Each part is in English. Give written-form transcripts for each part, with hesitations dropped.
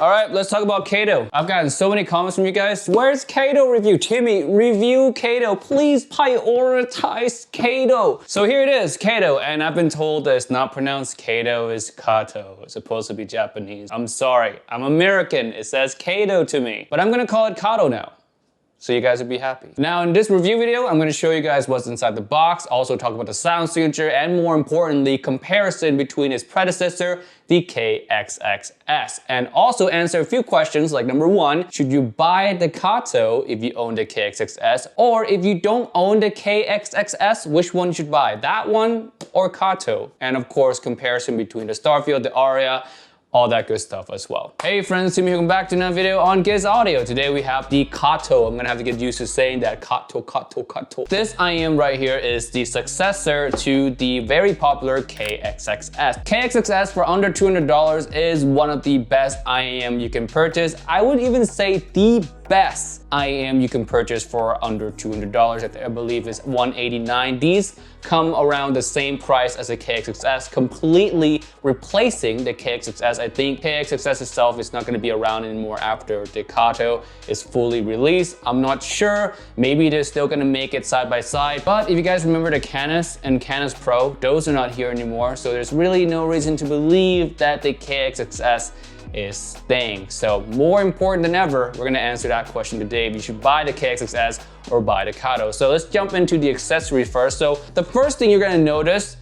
All right, let's talk about Kato. I've gotten so many comments from you guys. Where's Kato review? Timmy, review Kato. Please prioritize Kato. So here it is, Kato. And I've been told that it's not pronounced Kato, it's Kato. It's supposed to be Japanese. I'm sorry, I'm American. It says Kato to me. But I'm gonna call it Kato now, so you guys would be happy. Now in this review video, I'm gonna show you guys what's inside the box, also talk about the sound signature, and more importantly, comparison between its predecessor, the KXXS, and also answer a few questions like number one, should you buy the Kato if you own the KXXS, or if you don't own the KXXS, which one you should buy, that one or Kato? And of course, comparison between the Starfield, the Aria, all that good stuff as well. Hey friends, Timmy, welcome back to another video on Giz Audio. Today we have the Kato. I'm gonna have to get used to saying that, Kato, Kato, Kato. This IEM right here is the successor to the very popular KXXS. KXXS for under $200 is one of the best IEM you can purchase. I would even say the best IEM you can purchase for under $200. I believe is $189. These come around the same price as the KXXS, completely replacing the KXXS. I think KXXS itself is not going to be around anymore after the Kato is fully released. I'm not sure. Maybe they're still going to make it side by side. But if you guys remember the Canis and Canis Pro, those are not here anymore. So there's really no reason to believe that the KXXS is staying. So more important than ever, we're gonna answer that question today. If you should buy the KXXS or buy the Kato. So let's jump into the accessories first. So the first thing you're gonna notice,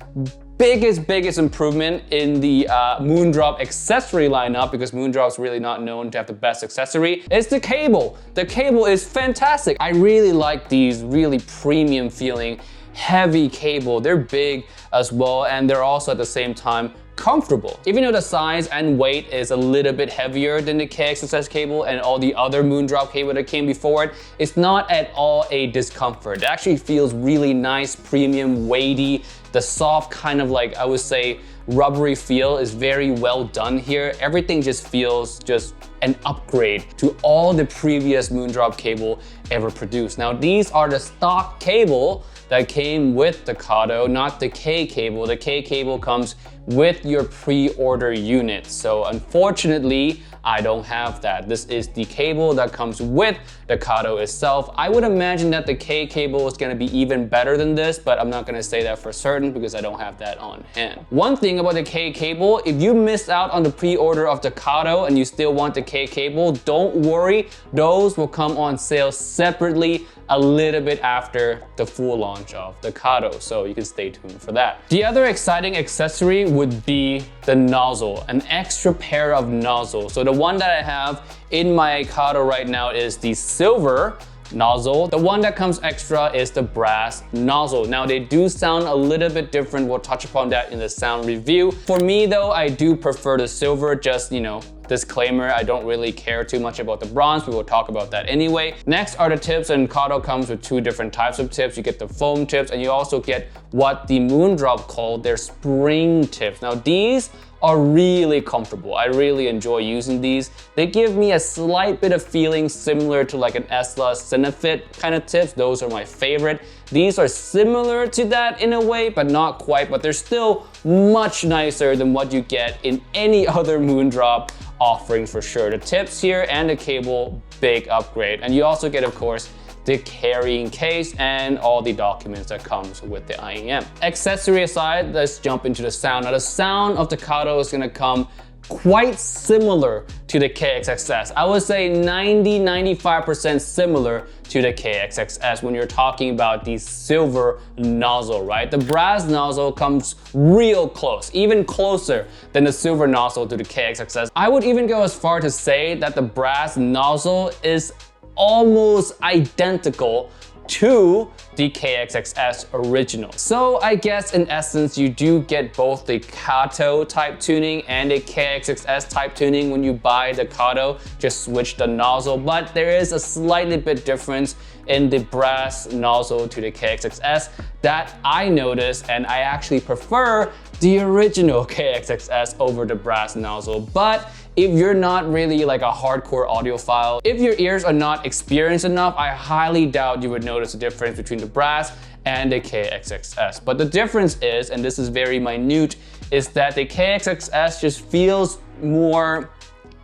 biggest improvement in the Moondrop accessory lineup, because Moondrop's really not known to have the best accessory, is the cable. The cable is fantastic. I really like these really premium feeling heavy cable. They're big as well, and they're also at the same time comfortable. Even though the size and weight is a little bit heavier than the KXXS cable and all the other Moondrop cable that came before it, it's not at all a discomfort. It actually feels really nice, premium, weighty. The soft kind of like, I would say, rubbery feel is very well done here. Everything just feels just an upgrade to all the previous Moondrop cable ever produced. Now these are the stock cable that came with the Kato, not the K cable. The K cable comes with your pre-order unit. So unfortunately, I don't have that. This is the cable that comes with the Kato itself. I would imagine that the K cable is gonna be even better than this, but I'm not gonna say that for certain because I don't have that on hand. One thing about the K cable, if you missed out on the pre-order of the Kato and you still want the K cable, don't worry, those will come on sale separately a little bit after the full launch of the Kato, so you can stay tuned for that. The other exciting accessory would be the nozzle, an extra pair of nozzles. So the one that I have in my Kato right now is the silver nozzle. The one that comes extra is the brass nozzle. Now they do sound a little bit different. We'll touch upon that in the sound review. For me though, I do prefer the silver, just, you know, disclaimer, I don't really care too much about the bronze. We will talk about that anyway. Next are the tips, and Kato comes with two different types of tips. You get the foam tips and you also get what the Moondrop called their spring tips. Now these are really comfortable. I really enjoy using these. They give me a slight bit of feeling similar to like an Esla Cinefit kind of tips. Those are my favorite. These are similar to that in a way, but not quite, but they're still much nicer than what you get in any other Moondrop offering for sure. The tips here and the cable, big upgrade. And you also get, of course, the carrying case and all the documents that comes with the IEM. Accessory aside, let's jump into the sound. Now the sound of the Kato is gonna come quite similar to the KXXS. I would say 90–95% similar to the KXXS when you're talking about the silver nozzle, right? The brass nozzle comes real close, even closer than the silver nozzle to the KXXS. I would even go as far to say that the brass nozzle is almost identical to the KXXS original. So I guess in essence, you do get both the Kato type tuning and a KXXS type tuning when you buy the Kato, just switch the nozzle, but there is a slightly bit difference in the brass nozzle to the KXXS that I noticed, and I actually prefer the original KXXS over the brass nozzle. But if you're not really like a hardcore audiophile, if your ears are not experienced enough, I highly doubt you would notice the difference between the brass and the KXXS. But the difference is, and this is very minute, is that the KXXS just feels more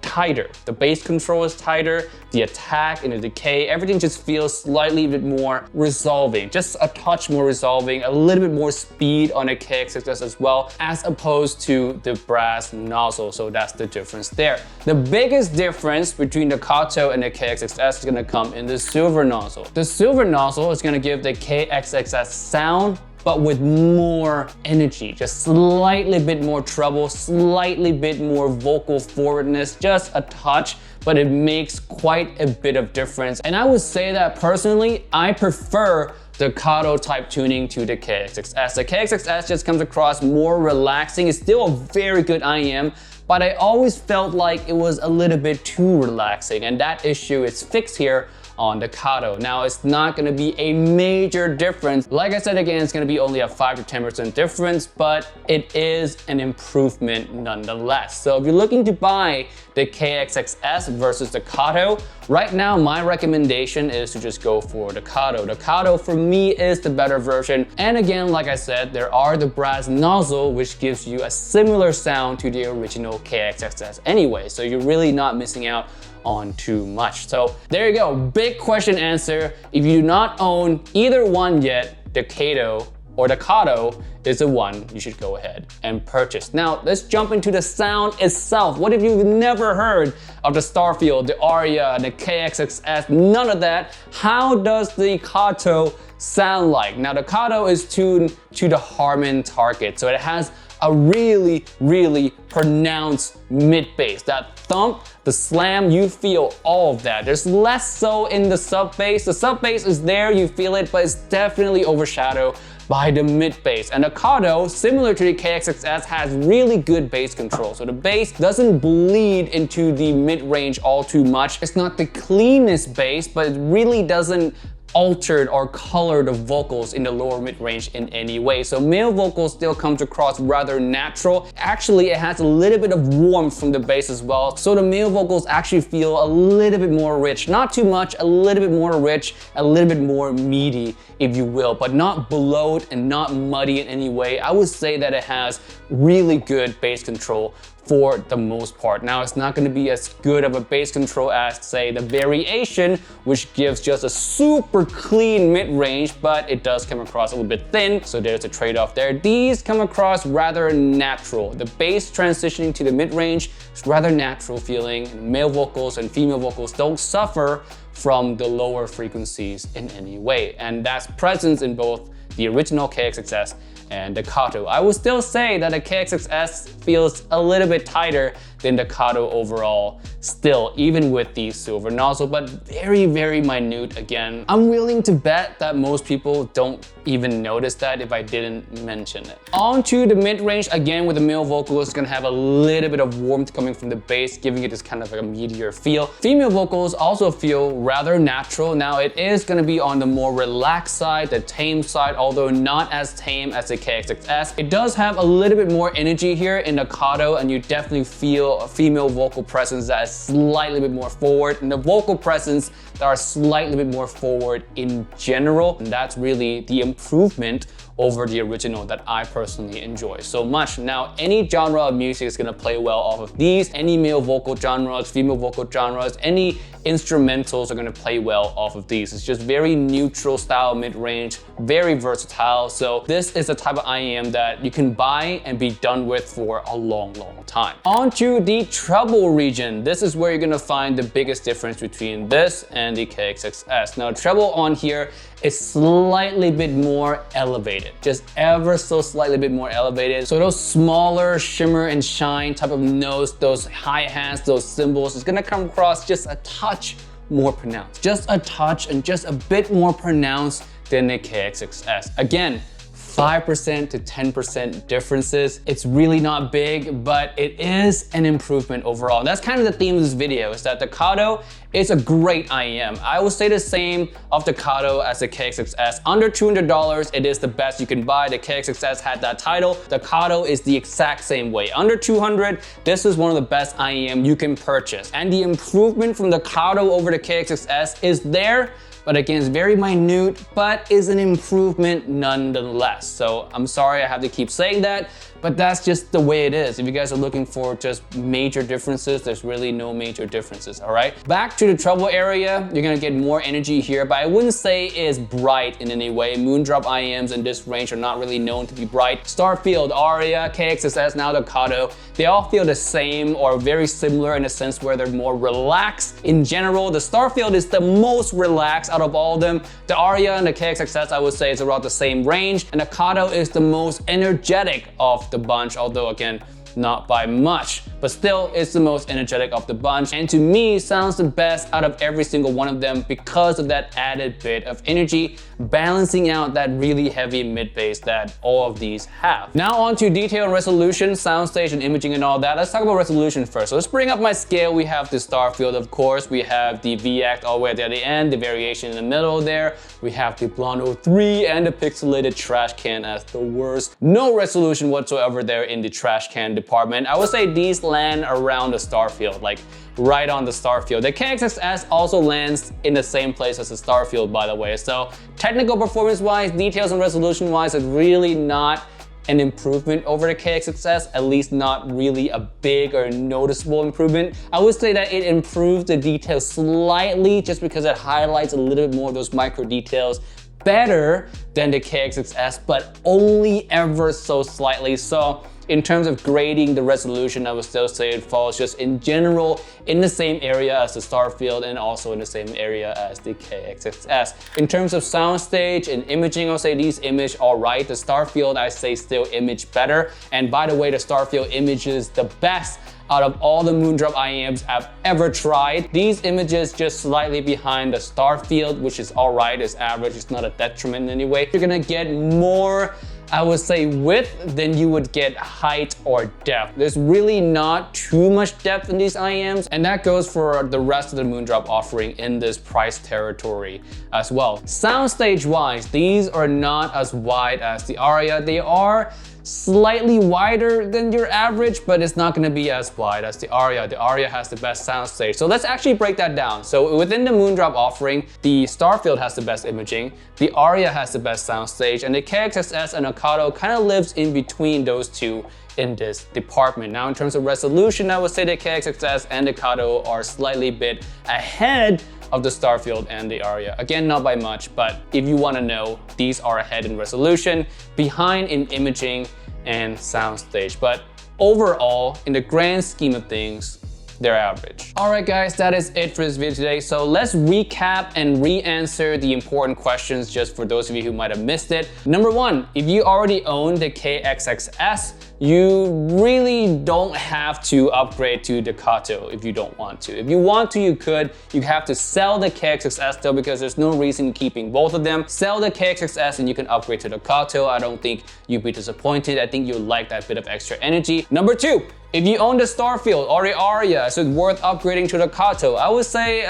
tighter. The bass control is tighter, the attack and the decay, everything just feels slightly bit more resolving, just a touch more resolving, a little bit more speed on the KXXS as well, as opposed to the brass nozzle, so that's the difference there. The biggest difference between the Kato and the KXXS is gonna come in the silver nozzle. The silver nozzle is gonna give the KXXS sound, but with more energy, just slightly bit more treble, slightly bit more vocal forwardness, just a touch, but it makes quite a bit of difference. And I would say that personally, I prefer the Kato type tuning to the KXXS. The KXXS just comes across more relaxing. It's still a very good IEM, but I always felt like it was a little bit too relaxing, and that issue is fixed here on the Kato. Now, it's not gonna be a major difference. Like I said again, it's gonna be only a 5 to 10% difference, but it is an improvement nonetheless. So if you're looking to buy the KXXS versus the Kato, right now my recommendation is to just go for the Kato. The Kato for me is the better version. And again, like I said, there are the brass nozzle, which gives you a similar sound to the original KXXS anyway. So you're really not missing out on too much. So there you go, big question answer. If you do not own either one yet, the Kato or the Kato is the one you should go ahead and purchase. Now let's jump into the sound itself. What if you've never heard of the Starfield, the Aria, and the KXXS, none of that? How does the Kato sound like? Now the Kato is tuned to the Harman target, so it has a really, really pronounced mid bass. That thump, the slam, you feel all of that. There's less so in the sub bass. The sub bass is there, you feel it, but it's definitely overshadowed by the mid bass. And the Kato, similar to the KXXS, has really good bass control. So the bass doesn't bleed into the mid range all too much. It's not the cleanest bass, but it really doesn't altered or colored the vocals in the lower mid-range in any way. So male vocals still comes across rather natural. Actually, it has a little bit of warmth from the bass as well. So the male vocals actually feel a little bit more rich. Not too much, a little bit more rich, a little bit more meaty, if you will, but not bloat and not muddy in any way. I would say that it has really good bass control for the most part. Now, it's not gonna be as good of a bass control as, say, the Variation, which gives just a super clean mid-range, but it does come across a little bit thin, so there's a trade-off there. These come across rather natural. The bass transitioning to the mid-range is rather natural feeling. Male vocals and female vocals don't suffer from the lower frequencies in any way, and that's present in both the original KXXS and the Kato. I would still say that the KXXS feels a little bit tighter than the Kato overall still, even with the silver nozzle, but very, very minute again. I'm willing to bet that most people don't even notice that if I didn't mention it. On to the mid-range, again with the male vocal, it's gonna have a little bit of warmth coming from the bass, giving it this kind of like a meatier feel. Female vocals also feel rather natural. Now it is gonna be on the more relaxed side, the tame side, although not as tame as the KXXS. It does have a little bit more energy here in the Kato, and you definitely feel a female vocal presence that is slightly bit more forward, and the vocal presence that are slightly bit more forward in general. And that's really the improvement over the original that I personally enjoy so much. Now, any genre of music is gonna play well off of these. Any male vocal genres, female vocal genres, any instrumentals are gonna play well off of these. It's just very neutral style mid-range, very versatile. So this is the type of IEM that you can buy and be done with for a long, long time. On to the treble region. This is where you're gonna find the biggest difference between this and the KXXS. Now, treble on here is slightly bit more elevated, just ever so slightly bit more elevated. So those smaller shimmer and shine type of notes, those hi-hats, those cymbals, is gonna come across just a touch more pronounced. Just a touch and just a bit more pronounced than the KXXS. Again, 5% to 10% differences. It's really not big, but it is an improvement overall. That's kind of the theme of this video, is that the Kato is a great IEM. I will say the same of the Kato as the KXXS. Under $200, it is the best you can buy. The KXXS had that title. The Kato is the exact same way. Under $200, this is one of the best IEM you can purchase. And the improvement from the Kato over the KXXS is there, but again, it's very minute, but is an improvement nonetheless. So I'm sorry I have to keep saying that, but that's just the way it is. If you guys are looking for just major differences, there's really no major differences, all right? Back to the treble area, you're gonna get more energy here, but I wouldn't say it's bright in any way. Moondrop IEMs in this range are not really known to be bright. Starfield, Aria, KXXS, now the Kato, they all feel the same or very similar in a sense where they're more relaxed. In general, the Starfield is the most relaxed out of all of them. The Aria and the KXXS, I would say, is around the same range, and the Kato is the most energetic of the bunch, although again, not by much, but still it's the most energetic of the bunch, and to me sounds the best out of every single one of them because of that added bit of energy, balancing out that really heavy mid bass that all of these have. Now on to detail and resolution, soundstage and imaging and all that. Let's talk about resolution first. So let's bring up my scale. We have the Starfield, of course, we have the V-Act all the way at the end, the variation in the middle there, we have the Blonde 03 and the pixelated trash can as the worst. No resolution whatsoever there in the trash can department. I would say these land around the Starfield, like right on the Starfield. The KXXS also lands in the same place as the Starfield, by the way. So technical performance wise, details and resolution wise, it's really not an improvement over the KXXS, at least not really a big or noticeable improvement. I would say that it improves the details slightly just because it highlights a little bit more of those micro details better than the KXXS, but only ever so slightly. So in terms of grading the resolution, I would still say it falls just in general in the same area as the Starfield and also in the same area as the KXXS. In terms of soundstage and imaging, I'll say these image all right. The Starfield, I say still image better. And by the way, the Starfield images the best out of all the Moondrop IEMs I've ever tried. These images just slightly behind the Starfield, which is all right, it's average, it's not a detriment in any way. You're gonna get more, I would say, width than you would get height or depth. There's really not too much depth in these IEMs, and that goes for the rest of the Moondrop offering in this price territory as well. Soundstage wise, these are not as wide as the Aria. They are slightly wider than your average, but it's not gonna be as wide as the Aria. The Aria has the best soundstage. So let's actually break that down. So within the Moondrop offering, the Starfield has the best imaging, the Aria has the best soundstage, and the KXXS and the Kato kind of lives in between those two in this department. Now in terms of resolution, I would say the KXXS and the Kato are slightly bit ahead of the Starfield and the Aria. Again, not by much, but if you wanna know, these are ahead in resolution, behind in imaging and soundstage. But overall, in the grand scheme of things, they're average. All right, guys, that is it for this video today. So let's recap and re-answer the important questions just for those of you who might have missed it. Number one, if you already own the KXXS, you really don't have to upgrade to the Kato if you don't want to. If you want to, you could. You have to sell the KXXS though, because there's no reason keeping both of them. Sell the KXXS and you can upgrade to the Kato. I don't think you'd be disappointed. I think you'll like that bit of extra energy. Number two, if you own the Starfield or the Aria, is it worth upgrading to the Kato? I would say,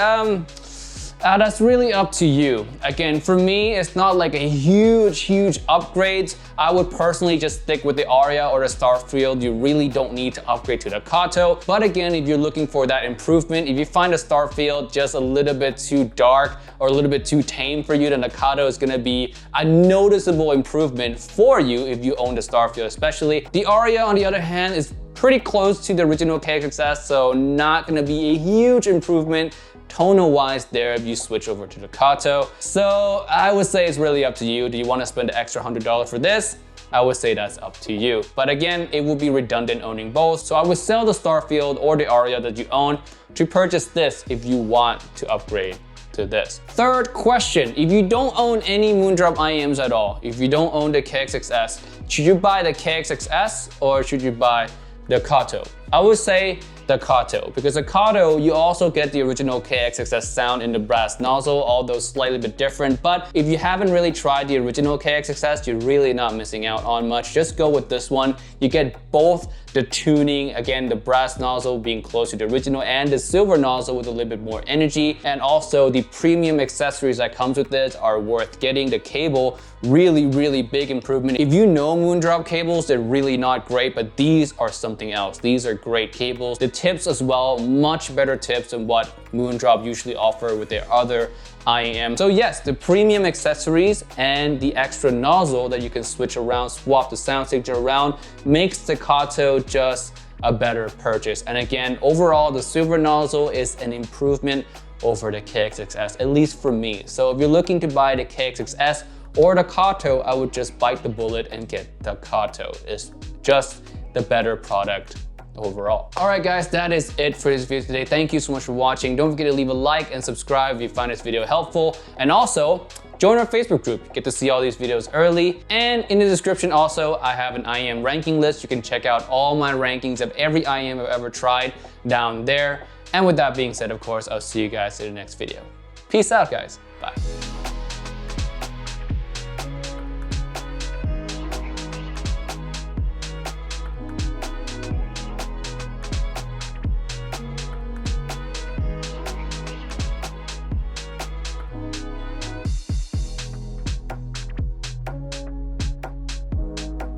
that's really up to you. Again, for me, it's not like a huge upgrade. I would personally just stick with the Aria or the Starfield. You really don't need to upgrade to the Kato. But again, if you're looking for that improvement, if you find the Starfield just a little bit too dark or a little bit too tame for you, then the Kato is gonna be a noticeable improvement for you if you own the Starfield especially. The Aria, on the other hand, is pretty close to the original KXXS, so not gonna be a huge improvement tonal wise there if you switch over to the Kato. So I would say it's really up to you. Do you want to spend the extra $100 for this? I would say that's up to you. But again, it would be redundant owning both. So I would sell the Starfield or the Aria that you own to purchase this if you want to upgrade to this. Third question, if you don't own any Moondrop IEMs at all, if you don't own the KXXS, should you buy the KXXS or should you buy the Kato? I would say the Kato, because the Kato, you also get the original KXXS sound in the brass nozzle, although slightly bit different. But if you haven't really tried the original KXXS, you're really not missing out on much. Just go with this one. You get both the tuning, again, the brass nozzle being close to the original and the silver nozzle with a little bit more energy. And also the premium accessories that comes with this are worth getting. The cable, really big improvement. If you know Moondrop cables, they're really not great, but these are something else. These are great cables. The tips as well, much better tips than what Moondrop usually offer with their other IEM. So yes, the premium accessories and the extra nozzle that you can switch around, swap the soundstage around, makes the Kato just a better purchase. And again, overall, the silver nozzle is an improvement over the KXXS, at least for me. So if you're looking to buy the KXXS or the Kato, I would just bite the bullet and get the Kato. It's just the better product overall. All right guys, that is it for this video today. Thank you so much for watching. Don't forget to leave a like and subscribe if you find this video helpful. And also, join our Facebook group. You get to see all these videos early. And in the description also, I have an IEM ranking list. You can check out all my rankings of every IEM I've ever tried down there. And with that being said, of course, I'll see you guys in the next video. Peace out, guys. Bye.